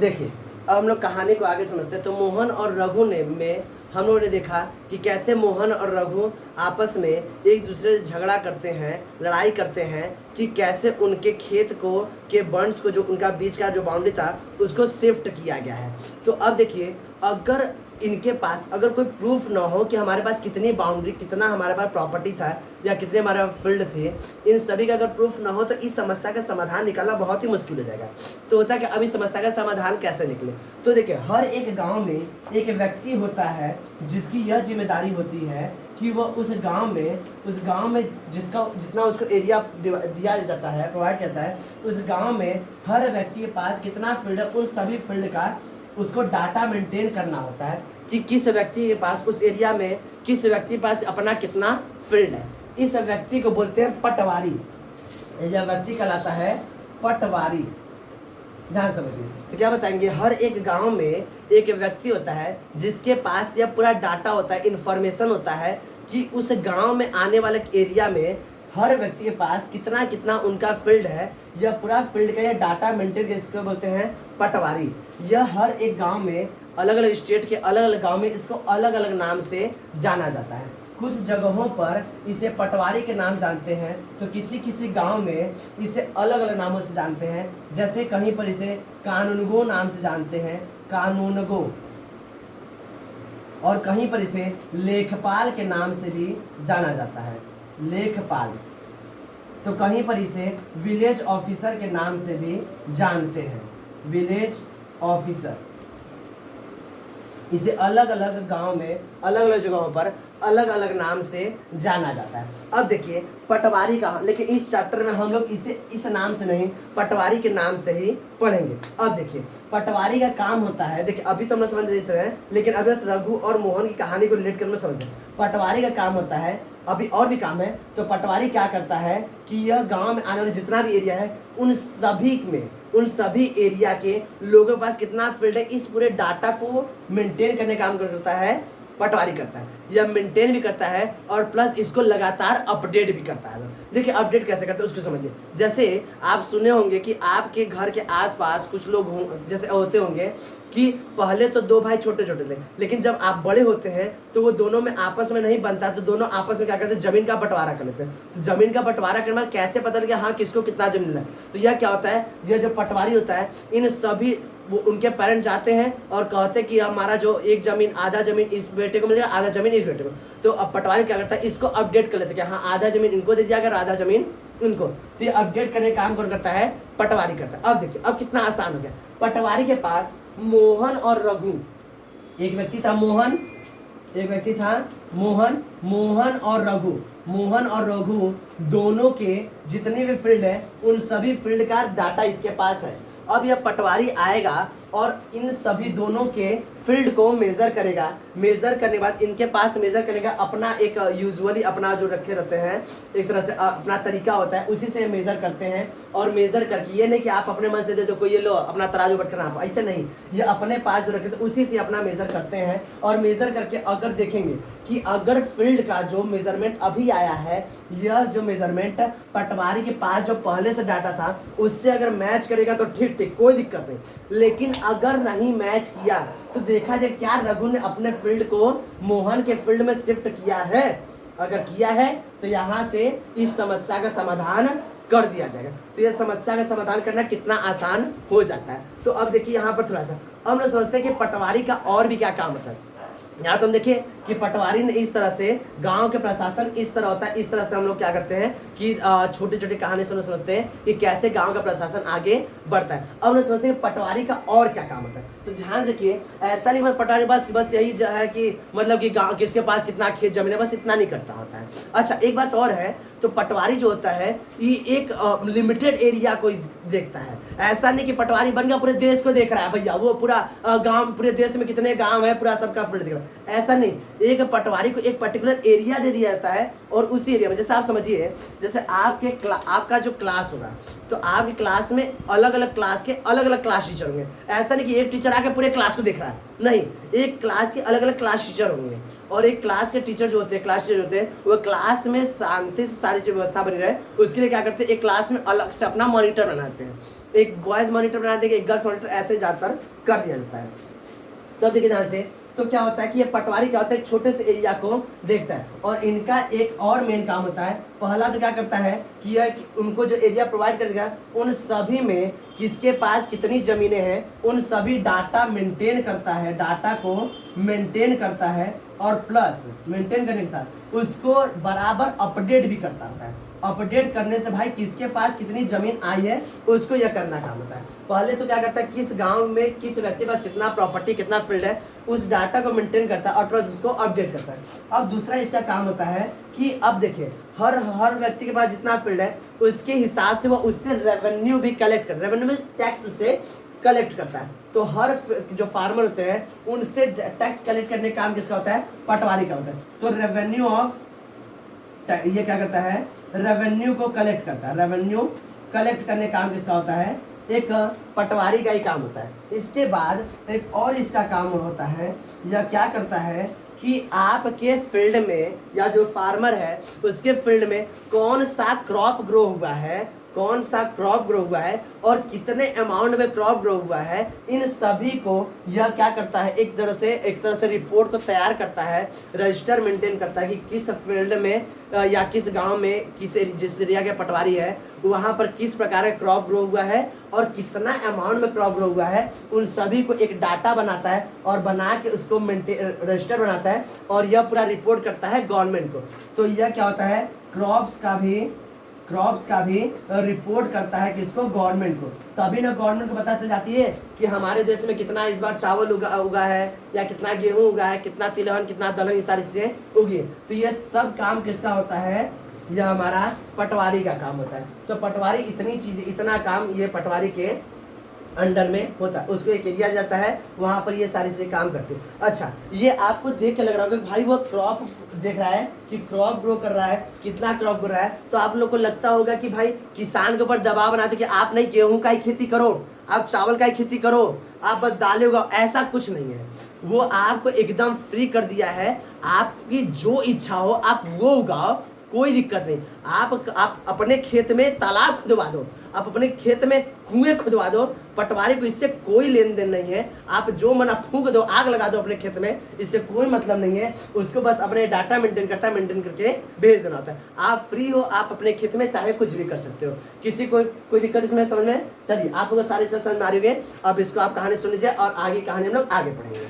देखिए, अब हम लोग कहानी को आगे समझते हैं। तो मोहन और रघु ने में हम लोगों ने देखा कि कैसे मोहन और रघु आपस में एक दूसरे से झगड़ा करते हैं, लड़ाई करते हैं कि कैसे उनके खेत को के बंड्स को, जो उनका बीच का जो बाउंड्री था उसको शिफ्ट किया गया है। तो अब देखिए, अगर इनके पास अगर कोई प्रूफ ना हो कि हमारे पास कितनी बाउंड्री, कितना हमारे पास प्रॉपर्टी था या कितने हमारे पास फील्ड थे, इन सभी का अगर प्रूफ ना हो तो इस समस्या का समाधान निकालना बहुत ही मुश्किल हो जाएगा। तो होता है कि अब इस समस्या का समाधान कैसे निकले। तो देखिए, हर एक गांव में एक व्यक्ति होता है जिसकी यह जिम्मेदारी होती है कि वह उस गांव में जिसका जितना उसको एरिया दिया जाता है, प्रोवाइड करता है, उस गांव में हर व्यक्ति के पास कितना फील्ड है, उन सभी फील्ड का उसको डाटा मेंटेन करना होता है कि किस व्यक्ति के पास उस एरिया में किस व्यक्ति के पास अपना कितना फील्ड है। इस व्यक्ति को बोलते हैं पटवारी। यह व्यक्ति कहलाता है पटवारी। ध्यान समझिए। तो क्या बताएंगे, हर एक गांव में एक व्यक्ति होता है जिसके पास यह पूरा डाटा होता है, इंफॉर्मेशन होता है कि उस गांव में आने वाले एरिया में हर व्यक्ति के पास कितना कितना उनका फील्ड है। यह पूरा फील्ड का यह डाटा मेंटेन कर, इसको बोलते हैं पटवारी। यह हर एक गांव में, अलग अलग स्टेट के अलग अलग गांव में इसको अलग अलग नाम से जाना जाता है। कुछ जगहों पर इसे पटवारी के नाम जानते हैं, तो किसी किसी गांव में इसे अलग अलग नामों से जानते हैं। जैसे कहीं पर इसे कानूनगो नाम से जानते हैं, कानूनगो, और कहीं पर इसे लेखपाल के नाम से भी जाना जाता है, लेखपाल। तो कहीं पर इसे विलेज ऑफिसर के नाम से भी जानते हैं, विलेज ऑफिसर। इसे अलग अलग गांव में, अलग अलग जगहों पर अलग अलग नाम से जाना जाता है। अब देखिए, पटवारी का, लेकिन इस चैप्टर में हम लोग इसे इस नाम से नहीं, पटवारी के नाम से ही पढ़ेंगे। अब देखिए, पटवारी का काम होता है, देखिए अभी तो हम लोग समझ रहे हैं, लेकिन अभी बस रघु और मोहन की कहानी को रिलेट कर समझ रहे। पटवारी का काम होता है, अभी और भी काम है। तो पटवारी क्या करता है कि यह गांव में आने वाले जितना भी एरिया है उन सभी एरिया के लोगों के पास कितना फील्ड है, इस पूरे डाटा को मेंटेन करने का काम करता है पटवारी करता है। यह मेंटेन भी करता है और प्लस इसको लगातार अपडेट भी करता है। देखिए, अपडेट कैसे करते हैं उसको समझिए। जैसे आप सुने होंगे कि आपके घर के आसपास कुछ लोग जैसे होते होंगे कि पहले तो दो भाई छोटे छोटे थे, लेकिन जब आप बड़े होते हैं तो वो दोनों में आपस में नहीं बनता, तो दोनों आपस में क्या करते हैं, जमीन का बंटवारा कर लेते हैं। तो जमीन का बंटवारा करने में कैसे पता लगे हाँ किसको कितना जमीन मिला है, तो यह क्या होता है, यह जो पटवारी होता है, इन सभी वो उनके पेरेंट जाते हैं और कहते हैं कि हमारा जो एक जमीन, आधा जमीन इस बेटे को मिलेगा, आधा जमीन इस बेटे को। तो अब पटवारी क्या करता है, इसको अपडेट कर लेते हैं कि हाँ आधा जमीन इनको दे दिया गया, आधा जमीन इनको। तो ये अपडेट करने का काम कौन करता है, पटवारी करता है। अब देखिए, अब कितना आसान हो गया। पटवारी के पास मोहन और रघु, एक व्यक्ति था मोहन, एक व्यक्ति था मोहन, मोहन और रघु दोनों के जितने भी फील्ड है उन सभी फील्ड का डाटा इसके पास है। अब यह पटवारी आएगा और इन सभी दोनों के फील्ड को मेजर करेगा। मेजर करने के बाद इनके पास मेजर करने का अपना एक यूजुअली अपना जो रखे रहते हैं, एक तरह से अपना तरीका होता है, उसी से मेजर करते हैं। और मेजर करके ये नहीं कि आप अपने मन से दे दो कोई, ये लो अपना तराजू बटकर आप, ऐसे नहीं, ये अपने पास जो रखे थे उसी से अपना मेजर करते हैं। और मेजर करके अगर देखेंगे कि अगर फील्ड का जो मेजरमेंट अभी आया है, यह जो मेजरमेंट पटवारी के पास जो पहले से डाटा था उससे अगर मैच करेगा तो ठीक ठीक, कोई दिक्कत नहीं। लेकिन अगर नहीं मैच किया तो देखा जाए क्या रघु ने अपने फील्ड को मोहन के फील्ड में शिफ्ट किया है। अगर किया है तो यहाँ से इस समस्या का समाधान कर दिया जाएगा। तो यह समस्या का समाधान करना कितना आसान हो जाता है। तो अब देखिए यहाँ पर थोड़ा सा हम लोग समझते हैं कि पटवारी का और भी क्या काम होता है। यहाँ तो हम देखिए कि पटवारी ने इस तरह से गांव के प्रशासन इस तरह होता है, इस तरह से हम लोग क्या करते हैं कि छोटी छोटी कहानी से समझते हैं कि कैसे गांव का प्रशासन आगे बढ़ता है। अब हम समझते हैं पटवारी का और क्या काम होता है। तो ध्यान देखिए, ऐसा नहीं पटवारी बस यही जो है कि मतलब कि गांव किसके पास कितना खेत जमीन है, बस इतना नहीं करता होता है। अच्छा, एक बात और है, तो पटवारी जो होता है ये एक लिमिटेड एरिया को देखता है। ऐसा नहीं कि पटवारी बन गया पूरे देश को देख रहा है, भैया वो पूरा गांव, पूरे देश में कितने गांव है पूरा सबका फील्ड देख रहा है, ऐसा नहीं। एक पटवारी को एक पर्टिकुलर एरिया दे दिया जाता है और उसी एरिया में, जैसे आप समझिए, जैसे आपका जो क्लास होगा तो आपकी क्लास में अलग अलग क्लास के अलग अलग क्लास टीचर होंगे। ऐसा नहीं कि एक टीचर आके पूरे क्लास को देख रहा है, नहीं, एक क्लास के अलग अलग क्लास टीचर होंगे। और एक क्लास के टीचर जो होते हैं, क्लास टीचर होते हैं, वो क्लास में शांति से सारी चीज व्यवस्था बनी रहे उसके लिए क्या करते हैं, एक क्लास में अलग से अपना मॉनिटर बनाते हैं। एक बॉयज मॉनिटर बना देंगे, एक गर्ल्स मॉनिटर, ऐसे ज़्यादातर कर दिया जाता है। तो देखिए ध्यान से, तो क्या होता है कि ये पटवारी क्या होता है, छोटे से एरिया को देखता है और इनका एक और मेन काम होता है। पहला तो क्या करता है कि यह उनको जो एरिया प्रोवाइड करेगा उन सभी में किसके पास कितनी ज़मीनें हैं उन सभी डाटा मेंटेन करता है, डाटा को मेंटेन करता है और प्लस मेंटेन करने के साथ उसको बराबर अपडेट भी करता रहता है। अपडेट करने से भाई किसके पास कितनी जमीन आई है उसको यह करना काम होता है। पहले तो क्या करता है, किस गांव में किस व्यक्ति के पास कितना प्रॉपर्टी कितना फील्ड है उस डाटा को मेंटेन करता है और प्लस उसको अपडेट करता है। अब दूसरा इसका काम होता है कि अब देखिए हर व्यक्ति के पास जितना फील्ड है उसके हिसाब से वो उससे रेवेन्यू भी कलेक्ट करता है, रेवेन्यू में टैक्स उससे कलेक्ट करता है। तो हर जो फार्मर होते हैं उनसे टैक्स कलेक्ट करने का काम किसका होता है, पटवारी का होता है। तो रेवेन्यू ऑफ ये क्या करता है, रेवेन्यू को कलेक्ट करता है, रेवेन्यू कलेक्ट करने का काम किसका होता है, एक पटवारी का ही काम होता है। इसके बाद एक और इसका काम होता है, यह क्या करता है कि आपके फील्ड में या जो फार्मर है उसके फील्ड में कौन सा क्रॉप ग्रो हुआ है, कौन सा क्रॉप ग्रो हुआ है और कितने अमाउंट में क्रॉप ग्रो हुआ है, इन सभी को यह क्या करता है, एक तरह से रिपोर्ट को तैयार करता है, रजिस्टर मेंटेन करता है कि किस फील्ड में या किस गांव में जिस एरिया के पटवारी है वहाँ पर किस प्रकार का क्रॉप ग्रो हुआ है और कितना अमाउंट में क्रॉप ग्रो हुआ है। उन सभी को एक डाटा बनाता है और बना के उसको रजिस्टर बनाता है और यह पूरा रिपोर्ट करता है गवर्नमेंट को। तो यह क्या होता है, क्रॉप्स का भी रिपोर्ट करता है किसको, गवर्नमेंट को। तभी ना गवर्नमेंट को पता चल जाती है कि हमारे देश में कितना इस बार चावल उगा है या कितना गेहूं उगा है, कितना तिलहन कितना दलहन, ये सारी चीजें उगी। तो ये सब काम किसका होता है, यह हमारा पटवारी का काम होता है। तो पटवारी इतना काम ये पटवारी के अंडर में होता है, उसको एक एरिया जाता है वहाँ पर ये सारी चीजें काम करती है। अच्छा, ये आपको देख के लग रहा होगा कि भाई वो क्रॉप देख रहा है कि क्रॉप ग्रो कर रहा है, कितना क्रॉप ग्रो रहा है, तो आप लोग को लगता होगा कि भाई किसान के ऊपर दबाव बनाते कि आप नहीं गेहूं का ही खेती करो, आप चावल का ही खेती करो, आप बस दालें उगाओ। ऐसा कुछ नहीं है, वो आपको एकदम फ्री कर दिया है, आपकी जो इच्छा हो आप वो उगाओ, कोई दिक्कत नहीं। आप अपने खेत में तालाब खुदवा दो, आप अपने खेत में कुएं खुदवा दो, पटवारी को इससे कोई लेन देन नहीं है। आप जो मना फूंक दो, आग लगा दो अपने खेत में, इससे कोई मतलब नहीं है। उसको बस अपने डाटा मेंटेन करता है, मेंटेन करके भेज देना होता है। आप फ्री हो, आप अपने खेत में चाहे कुछ भी कर सकते हो, किसी को कोई दिक्कत इसमें समझ में। चलिए आप लोग सारी समझ में आ रही है। अब इसको आप कहानी सुन लीजिए और आगे कहानी हम लोग आगे पढ़ेंगे।